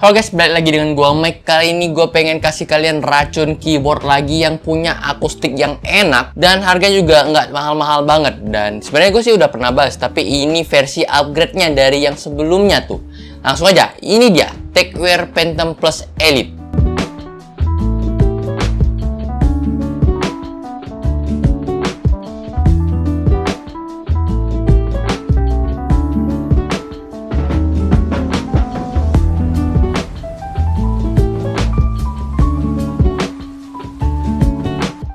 Halo guys, balik lagi dengan gua Mike. Kali ini gue pengen kasih kalian racun keyboard lagi yang punya akustik yang enak dan harganya juga nggak mahal-mahal banget. Dan sebenarnya gue sih udah pernah bahas, tapi ini versi upgrade-nya dari yang sebelumnya tuh. Langsung aja, ini dia Techwear Phantom Plus Elite.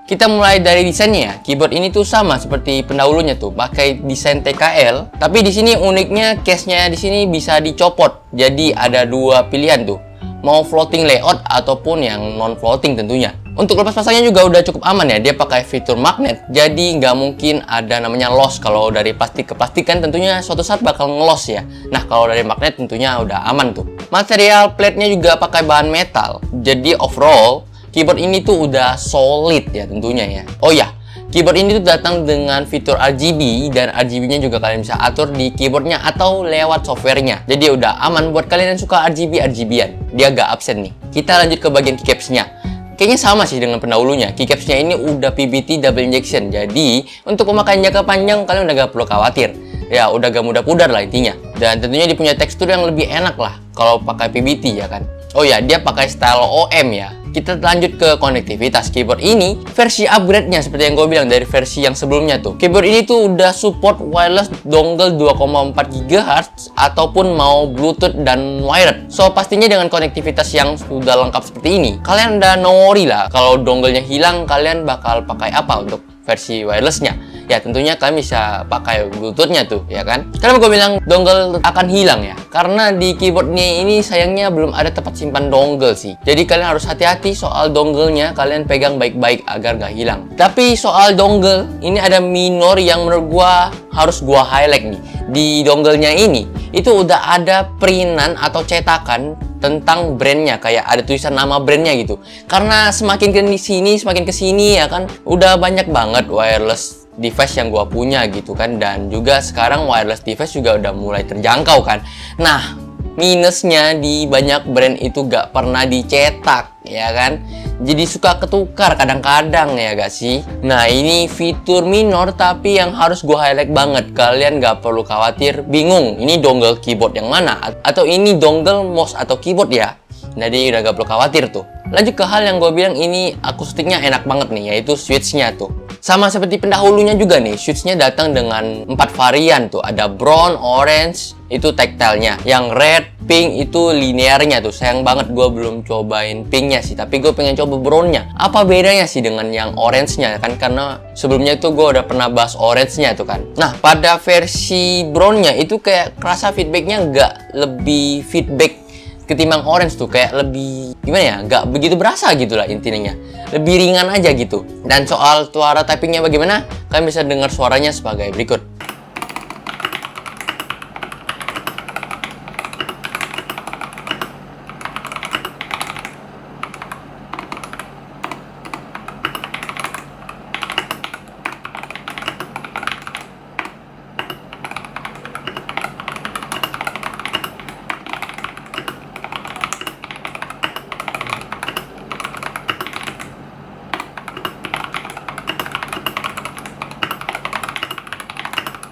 Kita mulai dari desainnya ya. Keyboard ini tuh sama seperti pendahulunya tuh, pakai desain TKL. Tapi di sini uniknya case-nya di sini bisa dicopot. Jadi ada dua pilihan tuh. Mau floating layout ataupun yang non floating tentunya. Untuk lepas pasangnya juga udah cukup aman ya. Dia pakai fitur magnet. Jadi nggak mungkin ada namanya loss. Kalau dari plastik ke plastik kan tentunya suatu saat bakal ngelos ya. Nah, kalau dari magnet tentunya udah aman tuh. Material plate-nya juga pakai bahan metal. Jadi overall keyboard ini tuh udah solid ya tentunya ya. Oh ya, keyboard ini tuh datang dengan fitur RGB dan RGB-nya juga kalian bisa atur di keyboardnya atau lewat softwarenya. Jadi udah aman buat kalian yang suka RGB-RGB-an. Dia gak absen nih. Kita lanjut ke bagian keycaps-nya. Kayaknya sama sih dengan pendahulunya. Keycaps-nya ini udah PBT double injection. Jadi untuk pemakaian jangka panjang kalian udah gak perlu khawatir. Ya udah gak mudah pudar lah intinya. Dan tentunya dia punya tekstur yang lebih enak lah kalau pakai PBT ya kan. Oh ya, dia pakai style OM ya. Kita lanjut ke konektivitas. Keyboard ini versi upgrade-nya seperti yang gue bilang dari versi yang sebelumnya tuh. Keyboard ini tuh udah support wireless dongle 2,4 GHz ataupun mau Bluetooth dan wired. So pastinya dengan konektivitas yang sudah lengkap seperti ini, kalian udah no worry lah kalau dongle-nya hilang, kalian bakal pakai apa untuk versi wireless-nya. Ya tentunya kalian bisa pakai Bluetooth-nya tuh ya kan. Kenapa gue bilang dongle akan hilang ya? Karena di keyboardnya ini sayangnya belum ada tempat simpan dongle sih. Jadi kalian harus hati-hati soal dongle-nya, kalian pegang baik-baik agar gak hilang. Tapi soal dongle, ini ada minor yang menurut gue harus gue highlight nih. Di dongle-nya ini, itu udah ada printan atau cetakan tentang brandnya, kayak ada tulisan nama brandnya gitu. Karena semakin ke sini ya kan, udah banyak banget wireless device yang gua punya gitu kan, dan juga sekarang wireless device juga udah mulai terjangkau kan. Nah, minusnya di banyak brand itu gak pernah dicetak ya kan, jadi suka ketukar kadang-kadang ya gak sih. Nah, ini fitur minor tapi yang harus gua highlight banget. Kalian gak perlu khawatir bingung ini dongle keyboard yang mana atau ini dongle mouse atau keyboard ya. Jadi udah gak perlu khawatir tuh. Lanjut ke hal yang gue bilang ini akustiknya enak banget nih, yaitu switch-nya tuh. Sama seperti pendahulunya juga nih, switch-nya datang dengan 4 varian tuh. Ada brown, orange, itu tactile-nya. Yang red, pink, itu linearnya tuh. Sayang banget gue belum cobain pink-nya sih, tapi gue pengen coba brown-nya. Apa bedanya sih dengan yang orange-nya kan? Karena sebelumnya itu gue udah pernah bahas orange-nya tuh kan. Nah, pada versi brown-nya itu kayak kerasa feedback-nya nggak lebih feedback ketimbang orange tuh, kayak lebih gimana ya, nggak begitu berasa gitu lah intinya, lebih ringan aja gitu. Dan soal suara typingnya bagaimana, kalian bisa dengar suaranya sebagai berikut.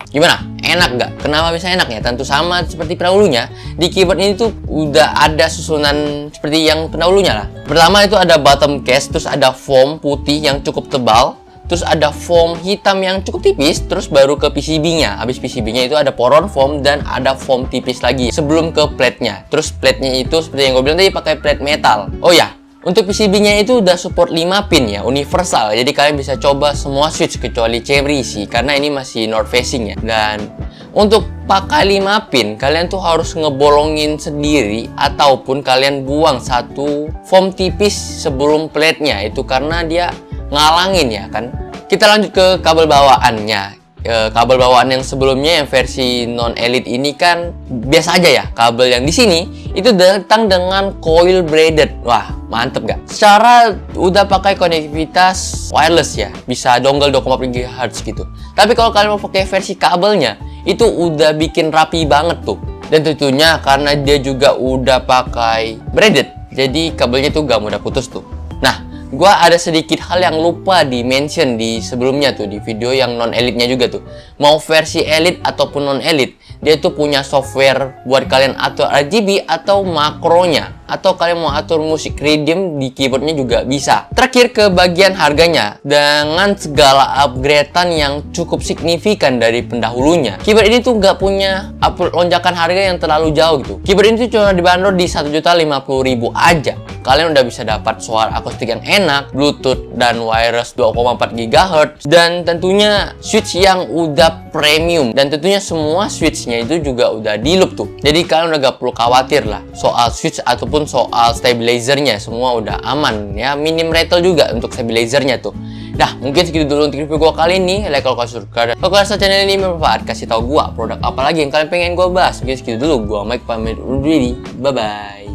Gimana? Enak nggak? Kenapa bisa enak ya? Tentu sama seperti pendahulunya. Di keyboard ini tuh udah ada susunan seperti yang pendahulunya lah. Pertama itu ada bottom case, terus ada foam putih yang cukup tebal, terus ada foam hitam yang cukup tipis, terus baru ke PCB-nya. Habis PCB-nya itu ada poron foam dan ada foam tipis lagi sebelum ke plate-nya. Terus plate-nya itu seperti yang gue bilang tadi pakai plate metal. Oh ya, untuk PCB-nya itu udah support 5 pin ya, universal. Jadi kalian bisa coba semua switch kecuali Cherry sih, karena ini masih north facing ya. Dan untuk pakai 5 pin, kalian tuh harus ngebolongin sendiri ataupun kalian buang satu foam tipis sebelum plate-nya. Itu karena dia ngalangin ya kan. Kita lanjut ke kabel bawaannya. Kabel bawaan yang sebelumnya yang versi non elite ini kan biasa aja ya. Kabel yang di sini itu datang dengan coil braided. Wah, mantep gak? Secara udah pakai konektivitas wireless ya, bisa dongle 2,4 GHz gitu. Tapi kalau kalian mau pakai versi kabelnya, itu udah bikin rapi banget tuh. Dan tentunya karena dia juga udah pakai braided, jadi kabelnya tuh gak mudah putus tuh. Nah, gua ada sedikit hal yang lupa di mention di sebelumnya tuh, di video yang non elite-nya juga tuh. Mau versi elite ataupun non elite, dia tuh punya software buat kalian atur RGB atau makronya, atau kalian mau atur musik rhythm di keyboardnya juga bisa. Terakhir ke bagian harganya, dengan segala upgradean yang cukup signifikan dari pendahulunya, keyboard ini tuh nggak punya lonjakan harga yang terlalu jauh gitu. Keyboard ini tuh cuma dibanderol di 1.050.000 aja. Kalian udah bisa dapat suara akustik yang enak, Bluetooth dan wireless 2,4 GHz, dan tentunya switch yang udah premium, dan tentunya semua switchnya itu juga udah di loop tuh. Jadi kalian udah gak perlu khawatir lah soal switch ataupun soal stabilizernya, semua udah aman ya. Minim rattle juga untuk stabilizernya tuh. Nah, mungkin segitu dulu untuk review gua kali ini. Like kalau kalian suka, dan kalau kalian rasa channel ini bermanfaat, kasih tahu gua produk apa lagi yang kalian pengen gua bahas. Mungkin segitu dulu. Gua Mike pamit undur diri. Bye bye.